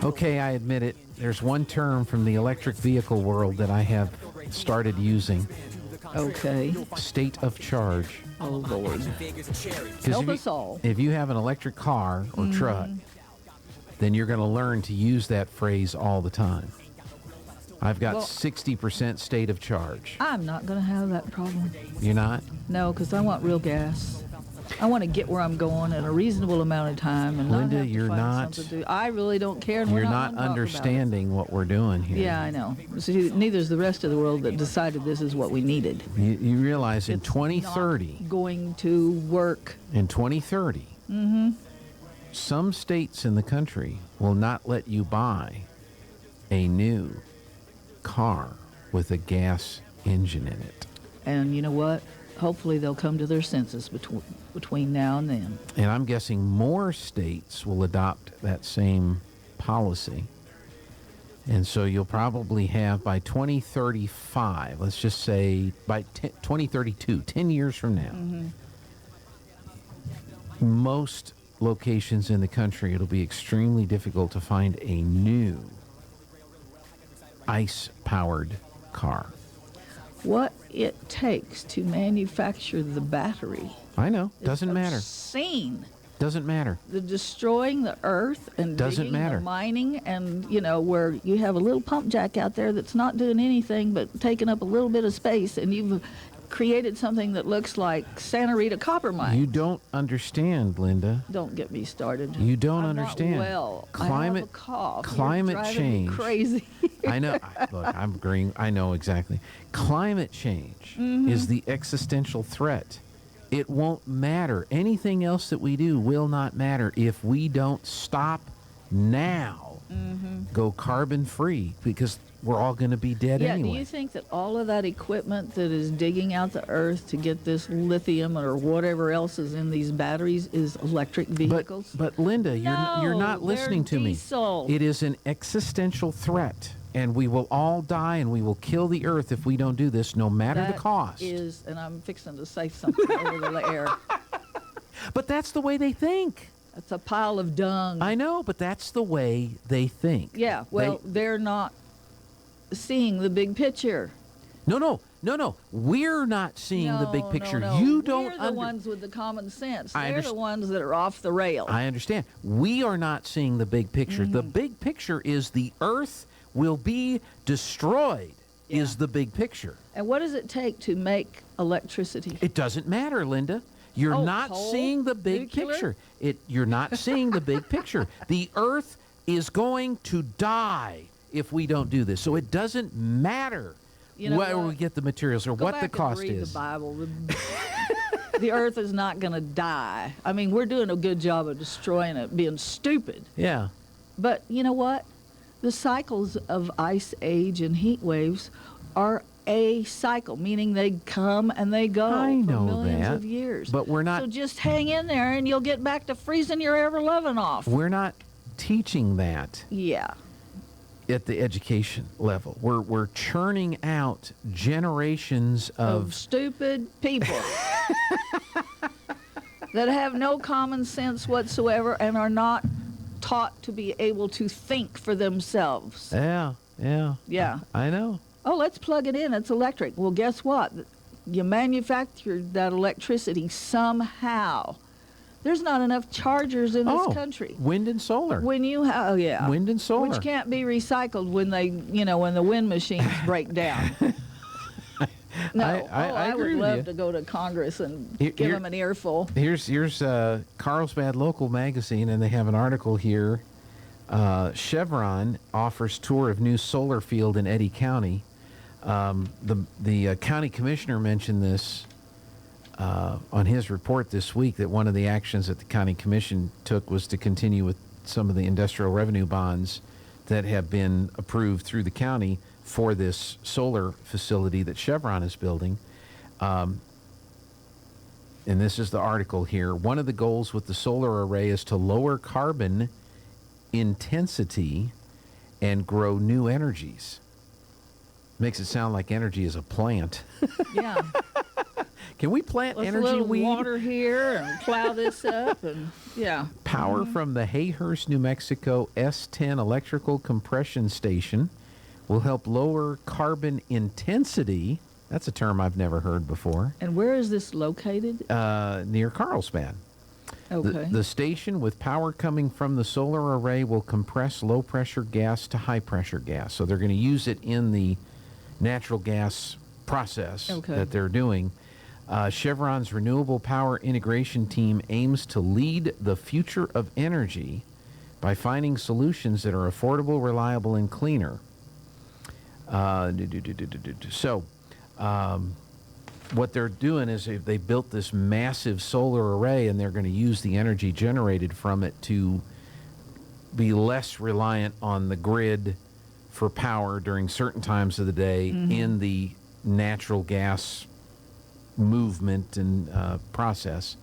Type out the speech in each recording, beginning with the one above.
Okay, I admit it. There's one term from the electric vehicle world that I have started using. Okay. State of charge. Oh, Lord. 'Cause Help us all. If you have an electric car or truck, then you're going to learn to use that phrase all the time. I've got 60% state of charge. I'm not going to have that problem. You're not? No, because I want real gas. I want to get where I'm going in a reasonable amount of time and Linda, not have to you're find not- something to do. I really don't care. And we're You're not not gonna talk about it. understanding what we're doing here. Yeah, I know. See, neither is the rest of the world that decided this is what we needed. You realize in It's 2030, not going to work. in 2030, some states in the country will not let you buy a new car with a gas engine in it. And you know what? Hopefully they'll come to their senses between now and then. And I'm guessing more states will adopt that same policy. And so you'll probably have by 2035, let's just say by 2032, 10 years from now, most locations in the country, it'll be extremely difficult to find a new ICE-powered car. What it takes to manufacture the battery I know. Doesn't is matter. obscene. Doesn't matter. The destroying the earth and Doesn't digging, matter. the mining, and where you have a little pump jack out there that's not doing anything but taking up a little bit of space, and you've created something that looks like Santa Rita copper mine. You don't understand, Linda. Don't get me started. You don't I'm understand. Not well, I Climate, have a cough. climate You're driving change. me crazy. I know. Look, I'm agreeing. I know exactly. Climate change is the existential threat. It won't matter. Anything else that we do will not matter if we don't stop now. Go carbon free, because we're all going to be dead Yeah, anyway. do you think that all of that equipment that is digging out the earth to get this lithium or whatever else is in these batteries is electric vehicles? But Linda, you're not No, listening they're to me. diesel. It is an existential threat, and we will all die, and we will kill the earth if we don't do this, no matter the cost. That is, and I'm fixing to say something over the air. But that's the way they think. It's a pile of dung. I know, but that's the way they think. Yeah, well, they're not seeing the big picture. No. We're not seeing the big picture. No. You don't. We're the ones with the common sense. I They're the ones that are off the rail. I understand. We are not seeing the big picture. The big picture is the earth will be destroyed. Is the big picture. And what does it take to make electricity? It doesn't matter, Linda. You're not coal? seeing the big Nuclear? picture. You're not seeing the big picture. The earth is going to die if we don't do this. So it doesn't matter where we get the materials or Go what back the and cost read is. The Bible. The earth is not going to die. I mean, we're doing a good job of destroying it, being stupid. Yeah. But you know what? The cycles of ice age and heat waves are a cycle, meaning they come and they go I know for millions that, of years. but we're not- So just hang in there and you'll get back to freezing your ever-loving off. We're not teaching that Yeah. at the education level. We're churning out generations Of stupid people that have no common sense whatsoever and are not taught to be able to think for themselves. Yeah. Yeah. I know. Oh, let's plug it in. It's electric. Well, guess what? You manufactured that electricity somehow. There's not enough chargers in this country. Wind and solar. When you Wind and solar. which can't be recycled when when the wind machines break down. No, I I agree would with love you. to go to Congress and Here- give them an earful. Here's Carlsbad Local Magazine, and they have an article here. Chevron offers tour of new solar field in Eddy County. The county commissioner mentioned this on his report this week, that one of the actions that the county commission took was to continue with some of the industrial revenue bonds that have been approved through the county for this solar facility that Chevron is building. And this is the article here. One of the goals with the solar array is to lower carbon intensity and grow new energies. Makes it sound like energy is a plant. Yeah. Can we plant Let's energy a little weed? water here and plow this up, and yeah. Power from the Hayhurst, New Mexico S10 electrical compression station will help lower carbon intensity. That's a term I've never heard before. And where is this located? Near Carlsbad. Okay. The station, with power coming from the solar array, will compress low-pressure gas to high-pressure gas. So they're going to use it in the natural gas process that they're doing. Chevron's renewable power integration team aims to lead the future of energy by finding solutions that are affordable, reliable, and cleaner. What they're doing is they built this massive solar array, and they're going to use the energy generated from it to be less reliant on the grid for power during certain times of the day in the natural gas movement and process.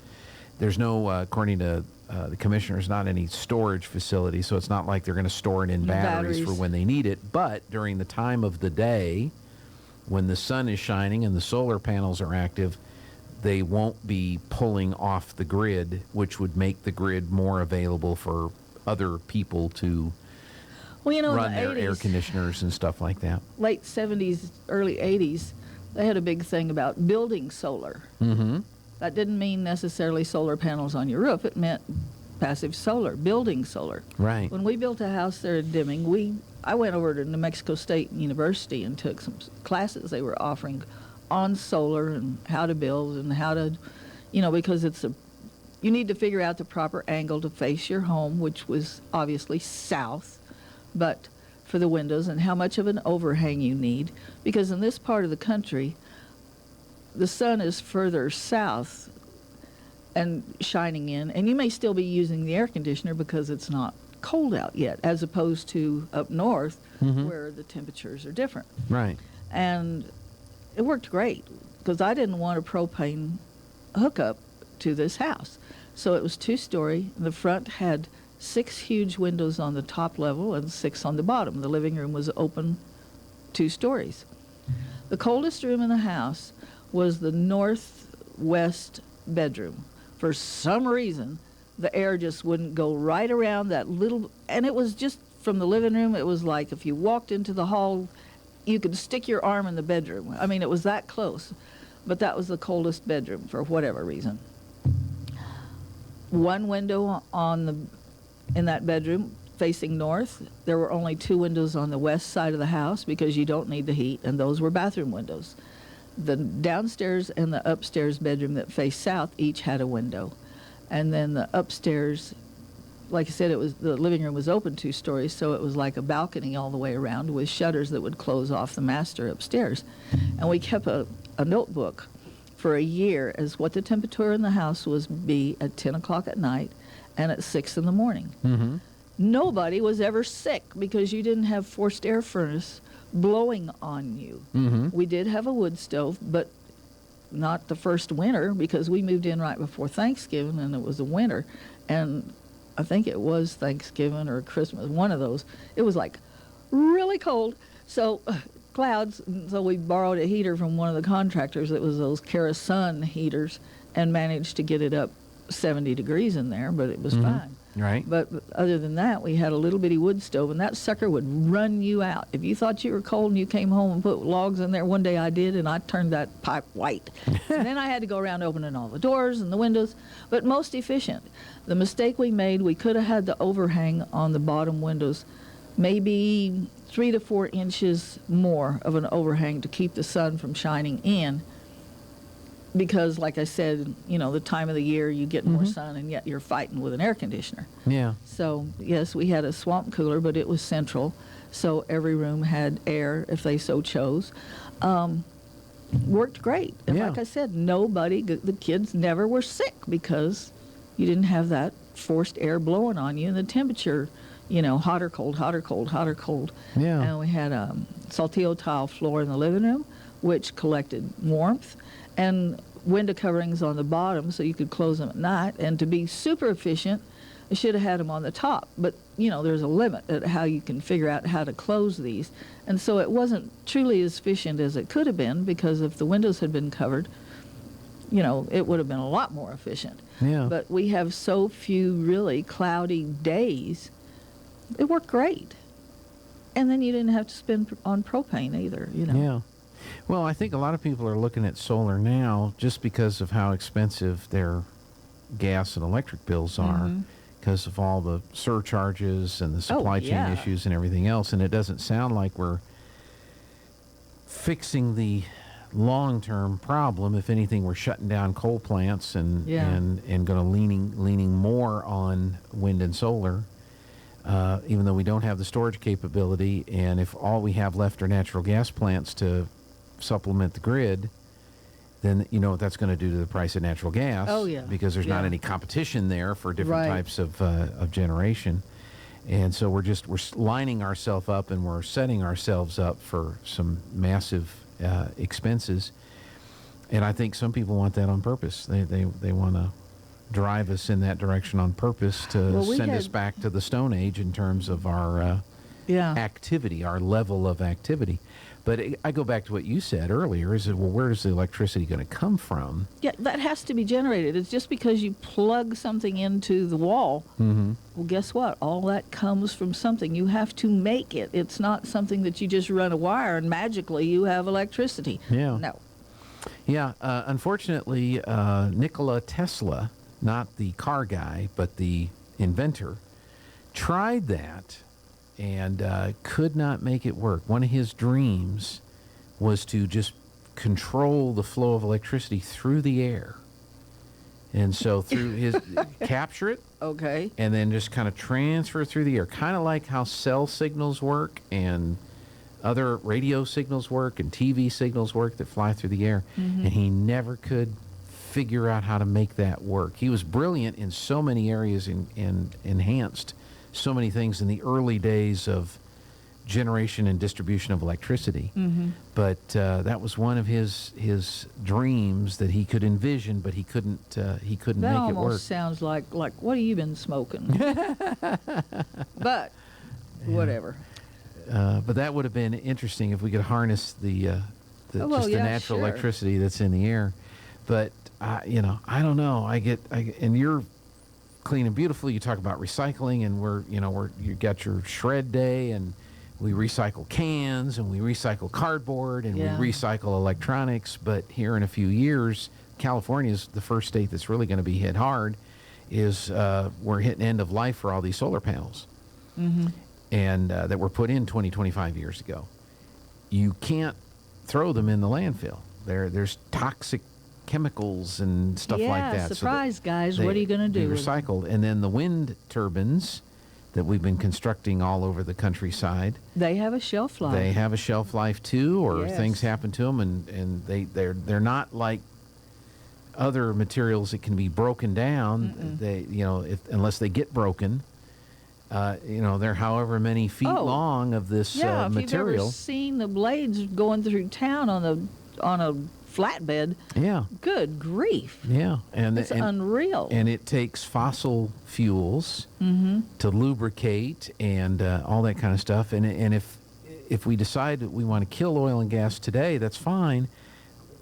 There's no, according to the commissioners, not any storage facility, so it's not like they're going to store it in batteries for when they need it. But during the time of the day, when the sun is shining and the solar panels are active, they won't be pulling off the grid, which would make the grid more available for other people to run their air conditioners and stuff like that. Late 70s, early 80s, they had a big thing about building solar. Mm-hmm. That didn't mean necessarily solar panels on your roof. It meant passive solar, building solar. Right. When we built a house there at Deming, I went over to New Mexico State University and took some classes they were offering on solar and how to build and how to, because you need to figure out the proper angle to face your home, which was obviously south, but for the windows, and how much of an overhang you need, because in this part of the country, the sun is further south and shining in, and you may still be using the air conditioner because it's not cold out yet, as opposed to up north where the temperatures are different. Right. And it worked great because I didn't want a propane hookup to this house. So it was 2-story. The front had 6 huge windows on the top level and 6 on the bottom. The living room was open 2 stories. The coldest room in the house was the northwest bedroom. For some reason, the air just wouldn't go right around that little, and it was just from the living room, it was like if you walked into the hall, you could stick your arm in the bedroom. I mean, it was that close. But that was the coldest bedroom for whatever reason. One window in that bedroom facing north. There were only 2 windows on the west side of the house because you don't need the heat, and those were bathroom windows. The downstairs and the upstairs bedroom that faced south each had a window. And then the upstairs, like I said, the living room was open 2 stories, so it was like a balcony all the way around with shutters that would close off the master upstairs. And we kept a notebook for a year as what the temperature in the house be at 10 o'clock at night and at 6 in the morning. Mm-hmm. Nobody was ever sick because you didn't have forced air furnace blowing on you. Mm-hmm. We did have a wood stove, but not the first winter because we moved in right before Thanksgiving and it was a winter. And I think it was Thanksgiving or Christmas, one of those. It was like really cold. So clouds, so we borrowed a heater from one of the contractors. It was those kerosene heaters and managed to get it up 70 degrees in there, but it was fine. Right. But other than that, we had a little bitty wood stove, and that sucker would run you out. If you thought you were cold and you came home and put logs in there, one day I did, and I turned that pipe white. And then I had to go around opening all the doors and the windows, but most efficient. The mistake we made, we could have had the overhang on the bottom windows, maybe 3 to 4 inches more of an overhang to keep the sun from shining in. Because, like I said, the time of the year you get more sun, and yet you're fighting with an air conditioner. Yeah. So, yes, we had a swamp cooler, but it was central, so every room had air if they so chose. Worked great. And like I said, the kids never were sick because you didn't have that forced air blowing on you, and the temperature, hot or cold, hot or cold, hot or cold. Yeah. And we had a saltillo tile floor in the living room, which collected warmth, and window coverings on the bottom so you could close them at night. And to be super efficient, I should have had them on the top. But, there's a limit at how you can figure out how to close these. And so it wasn't truly as efficient as it could have been, because if the windows had been covered, it would have been a lot more efficient. Yeah. But we have so few really cloudy days. It worked great. And then you didn't have to spend on propane either, Yeah. Well, I think a lot of people are looking at solar now just because of how expensive their gas and electric bills are, because of all the surcharges and the supply chain yeah. issues and everything else. And it doesn't sound like we're fixing the long-term problem. If anything, we're shutting down coal plants and going to leaning more on wind and solar. Even though we don't have the storage capability, and if all we have left are natural gas plants to supplement the grid, then you know what that's going to do to the price of natural gas. Oh, yeah. Because there's not any competition there for different Right. types of generation. And so we're lining ourselves up, and we're setting ourselves up for some massive expenses. And I think some people want that on purpose. They want to drive us in that direction on purpose to send us back to the Stone Age in terms of our activity, our level of activity. But I go back to what you said earlier, is that, well, where is the electricity going to come from? Yeah, that has to be generated. It's just because you plug something into the wall. Mm-hmm. Well, guess what? All that comes from something. You have to make it. It's not something that you just run a wire and magically you have electricity. Yeah. No. Yeah. Unfortunately, Nikola Tesla, not the car guy, but the inventor, tried that and could not make it work. One of his dreams was to just control the flow of electricity through the air. And so through his capture it, Okay. and then just kind of transfer through the air, kind of like how cell signals work and other radio signals work and TV signals work that fly through the air. Mm-hmm. And he never could figure out how to make that work. He was brilliant in so many areas and enhanced so many things in the early days of generation and distribution of electricity. Mm-hmm. But that was one of his dreams that he could envision, but he couldn't That make it work. almost sounds like what have you been smoking? But whatever. But that would have been interesting if we could harness the natural electricity that's in the air. But I don't know. And you're clean and beautiful. You talk about recycling, and you got your shred day, and we recycle cans, and we recycle cardboard, and we recycle electronics. But here in a few years, California is the first state that's really going to be hit hard. We're hitting end of life for all these solar panels, and that were put in 20, 25 years ago. You can't throw them in the landfill. There's toxic chemicals and stuff like that. Surprise, guys. What are you going to do? Recycled. And then the wind turbines that we've been constructing all over the countryside. They have a shelf life. They have a shelf life too, or things happen to them, and they're not like other materials that can be broken down. Unless they get broken, they're however many feet long of this material. If you've ever seen the blades going through town on a flatbed. Yeah. Good grief. Yeah. It's unreal. And it takes fossil fuels to lubricate and all that kind of stuff. And if we decide that we want to kill oil and gas today, that's fine.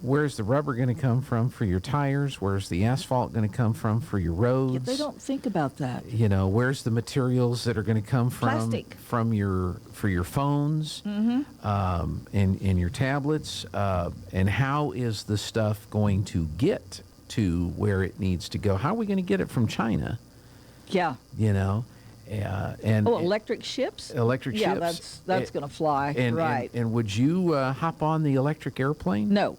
Where's the rubber going to come from for your tires? Where's the asphalt going to come from for your roads? Yeah, they don't think about that. Where's the materials that are going to come from? Plastic. For your phones and your tablets? And how is the stuff going to get to where it needs to go? How are we going to get it from China? Yeah. Electric ships? Electric ships. Yeah, that's going to fly. Right. And would you hop on the electric airplane? No.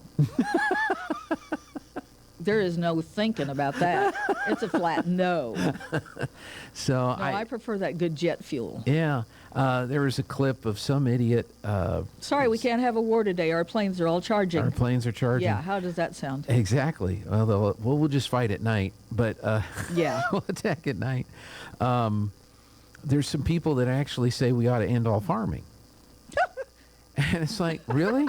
There is no thinking about that. It's a flat no. So I prefer that good jet fuel. Yeah. There was a clip of some idiot. Sorry, we can't have a war today. Our planes are all charging. Our planes are charging. Yeah, how does that sound? Exactly. Well, we'll just fight at night, but we'll attack at night. There's some people that actually say we ought to end all farming. And it's like, really?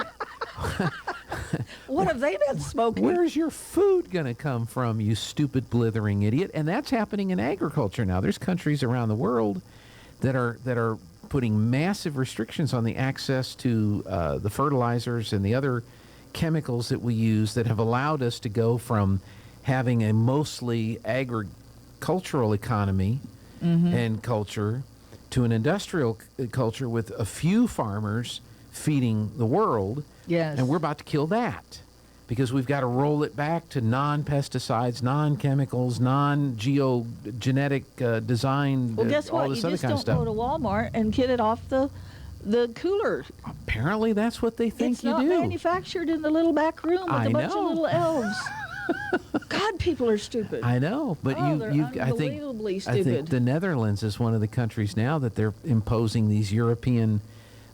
What have they been smoking? Where's your food going to come from, you stupid, blithering idiot? And that's happening in agriculture now. There's countries around the world that are putting massive restrictions on the access to the fertilizers and the other chemicals that we use that have allowed us to go from having a mostly agricultural economy and culture to an industrial culture with a few farmers feeding the world. Yes. And we're about to kill that because we've got to roll it back to non-pesticides, non-chemicals, non-geogenetic design, Well, guess all what? this You other just kind of don't stuff. go to Walmart and get it off the cooler. Apparently, that's what they think It's you not do. manufactured in the little back room with I a bunch know. of little elves. God, people are stupid. I know, but they're I unbelievably think stupid. the Netherlands is one of the countries now that they're imposing these European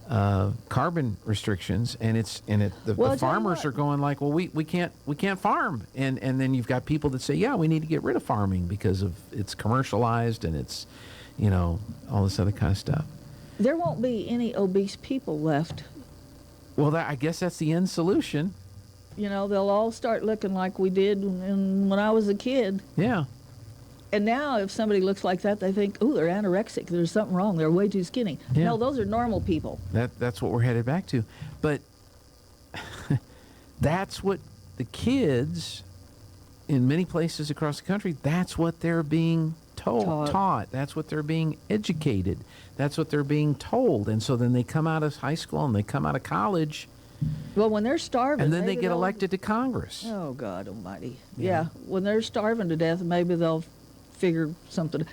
carbon restrictions, and Well, the I'll tell you farmers what. are going like, well, we can't farm, and then you've got people that say, yeah, we need to get rid of farming because of it's commercialized and it's, all this other kind of stuff. There won't be any obese people left. Well, I guess that's the end solution. They'll all start looking like we did when I was a kid. Yeah. And now if somebody looks like that, they think, ooh, they're anorexic. There's something wrong. They're way too skinny. Yeah. No, those are normal people. That's what we're headed back to. But that's what the kids in many places across the country, that's what they're being taught. That's what they're being educated. That's what they're being told. And so then they come out of high school and they come out of college, Well, when they're starving, and then they maybe get they'll- elected to Congress. Oh, God almighty. Yeah. Yeah, when they're starving to death, maybe they'll figure something.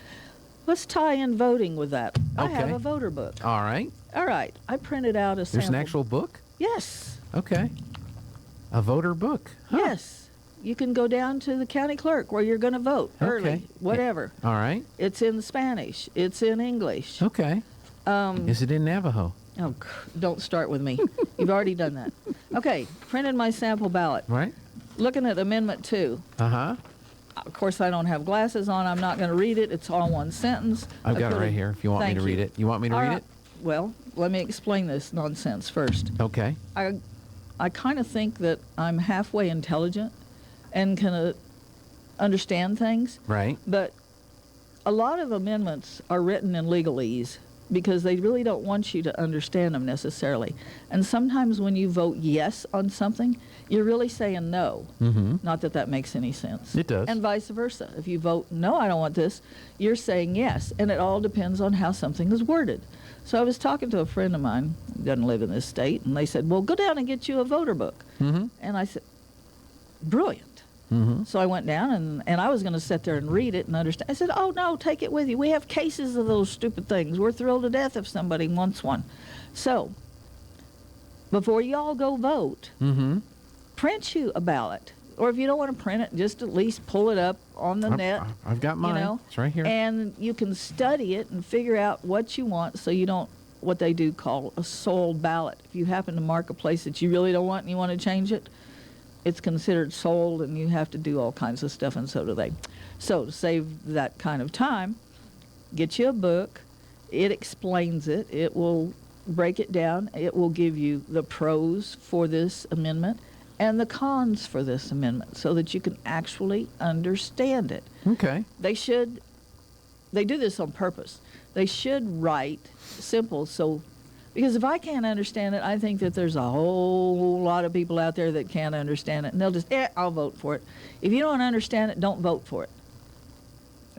Let's tie in voting with that. I have Okay. a voter book. All right. All right, I printed out a sample. There's an actual book? Yes, Okay. A voter book. Huh. yes. You can go down to the county clerk where you're going to vote early, Okay. whatever. All right. It's in Spanish. It's in English. Okay. Is it in Navajo? Oh, don't start with me. You've already done that. Okay, printed my sample ballot. Right? Looking at Amendment 2. Uh-huh. Of course, I don't have glasses on. I'm not going to read it. It's all one sentence. I've I got it could've- right here if you want me Thank to read you. it. You want me to All read right. it? Well, let me explain this nonsense first. Okay. I kind of think that I'm halfway intelligent and can understand things, Right. but a lot of amendments are written in legalese because they really don't want you to understand them necessarily. And sometimes when you vote yes on something, you're really saying no. Mm-hmm. Not that that makes any sense. It does. And vice versa. If you vote no, I don't want this, you're saying yes. And it all depends on how something is worded. So I was talking to a friend of mine who doesn't live in this state, and they said, well, go down and get you a voter book. Mm-hmm. And I said, brilliant. Mm-hmm. So I went down, and I was going to sit there and read it and understand. I said, oh, no, take it with you. We have cases of those stupid things. We're thrilled to death if somebody wants one. So before you all go vote, Mm-hmm. print you a ballot. Or if you don't want to print it, just at least pull it up on the net. I've got mine. It's right here. And you can study it and figure out what you want so you don't, what they do call a sold ballot. If you happen to mark a place that you really don't want and you want to change it, it's considered sold and you have to do all kinds of stuff, and so do they. So to save that kind of time, get you a book. It explains it. It will break it down. It will give you the pros for this amendment and the cons for this amendment so that you can actually understand it. Okay. They do this on purpose. They should write simple, so, because if I can't understand it, I think that there's a whole lot of people out there that can't understand it, and they'll just, I'll vote for it. If you don't understand it, don't vote for it,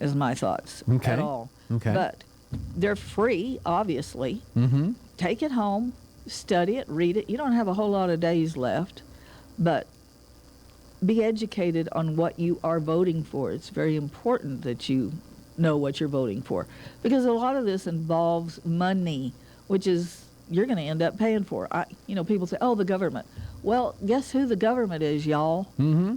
is my thoughts Okay. at all. Okay. But they're free, obviously. Mm-hmm. Take it home, study it, read it. You don't have a whole lot of days left, but be educated on what you are voting for. It's very important that you know what you're voting for, because a lot of this involves money, which is you're going to end up paying for. People say, oh, the government. Well, guess who the government is, y'all? Mm-hmm.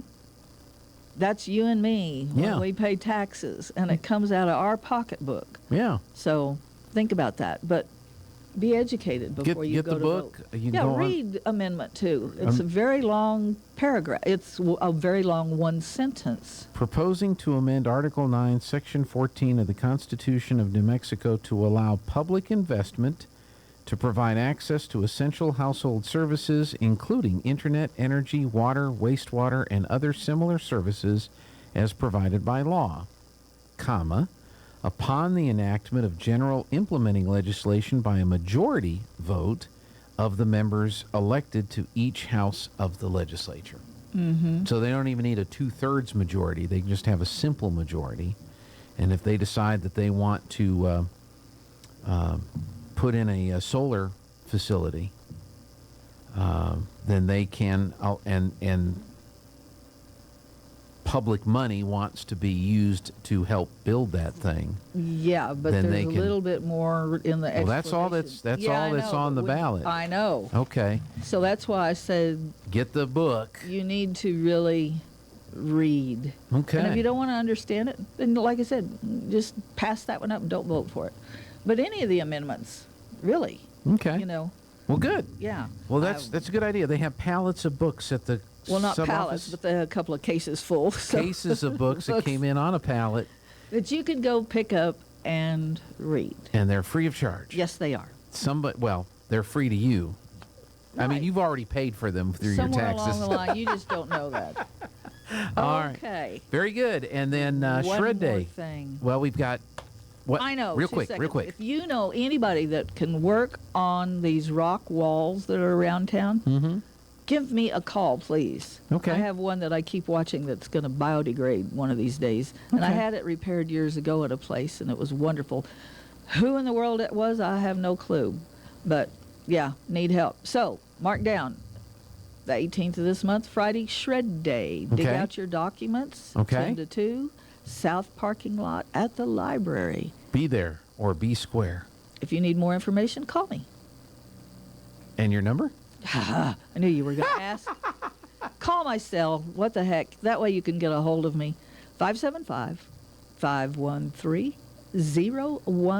That's you and me when Yeah. we pay taxes, and it comes out of our pocketbook. Yeah. So think about that. But be educated before you get go the to book. vote. You can Yeah, go on. read Amendment 2. It's a very long paragraph. It's a very long one sentence. Proposing to amend Article 9, Section 14 of the Constitution of New Mexico to allow public investment to provide access to essential household services, including internet, energy, water, wastewater, and other similar services as provided by law, comma, upon the enactment of general implementing legislation by a majority vote of the members elected to each house of the legislature. So they don't even need a 2/3 majority. They can just have a simple majority. And if they decide that they want to put in a solar facility, then they can, and public money wants to be used to help build that thing. Yeah, but Then there's they a can- little bit more in the Well, that's all explanation. that's Yeah, all I that's know, on the but ballot. I know. Okay, So that's why I said get the book. you need to really read. Okay. And if you don't want to understand it, then like I said, just pass that one up and don't vote for it. But any of the amendments, really, Okay. you know, Well, good. yeah. Well, that's a good idea. They have pallets of books at the Well, not sub pallets, office. but they had a couple of cases full. So Cases of books that came in on a pallet, that you could go pick up and read. and they're free of charge. Yes, they are. Well, they're free to you. I mean, Right. you've already paid for them through Somewhere your taxes. along the line, you just don't know that. All right. Okay. Very good. And then One Shred more Day. thing. Well, we've got what? I know. Real 2 quick, seconds. real quick. If you know anybody that can work on these rock walls that are around town, give me a call, please. Okay. I have one that I keep watching that's going to biodegrade one of these days. And I Okay. had it repaired years ago at a place, and it was wonderful. Who in the world it was, I have no clue. But, yeah, need help. So, mark down the 18th of this month, Friday, Shred Day. Dig Okay. out your documents, Okay. 10 to 2, South Parking Lot at the library. Be there or be square. If you need more information, call me. And your number? I knew you were going to ask. Call my cell. What the heck? That way you can get a hold of me.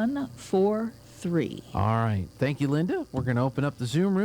575-513-0143. All right. Thank you, Linda. We're going to open up the Zoom room.